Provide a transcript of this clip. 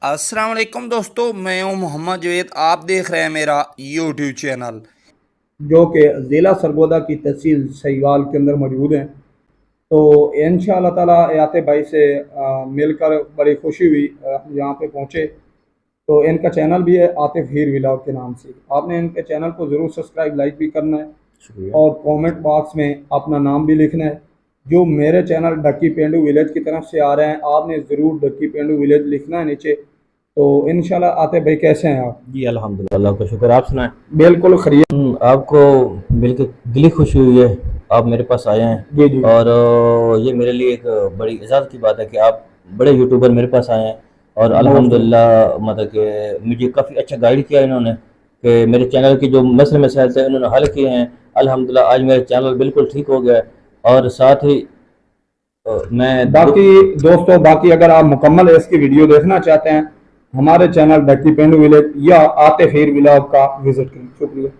अस्सलाम वालेकुम दोस्तों, मैं हूं मोहम्मद जवेद। आप देख रहे हैं मेरा यूट्यूब चैनल। जो कि ज़िला सरगोदा की तहसील सहीवाल के अंदर मौजूद हैं। तो इंशाअल्लाह ताला याते भाई से मिलकर बड़ी खुशी हुई। यहाँ पे पहुँचे तो इनका चैनल भी है आतिफ हीर व्लॉग के नाम से। आपने इनके चैनल को ज़रूर सब्सक्राइब लाइक भी करना है शुक्रिया। और कमेंट बॉक्स में अपना नाम भी लिखना है। जो मेरे चैनल डक्की पेंडू विलेज की तरफ से आ रहे हैं, आपने ज़रूर डक्की पेंडू विलेज लिखना है नीचे। तो इंशाल्लाह आतिफ भाई कैसे हैं आप? जी अल्हम्दुलिल्लाह, अल्लाह का शुक्र। आप सुनाएं। बिल्कुल खैरियत। आपको मिलकर दिली खुशी हुई है, आप मेरे पास आए हैं। जी जी। और ये मेरे लिए एक बड़ी इज़्ज़त की बात है कि आप बड़े यूट्यूबर मेरे पास आए हैं। और अल्हम्दुलिल्लाह मतलब कि मुझे काफ़ी अच्छा गाइड किया इन्होंने कि मेरे चैनल की जो मसले मसाइल थे उन्होंने हल किए हैं। अल्हम्दुलिल्लाह आज मेरा चैनल बिल्कुल ठीक हो गया है। और साथ ही मैं बाकी दोस्तों, बाकी अगर आप मुकम्मल इसकी वीडियो देखना चाहते हैं, हमारे चैनल डक्की पेंडू विलेज या आतिफ हीर व्लॉग का विजिट करें। शुक्रिया।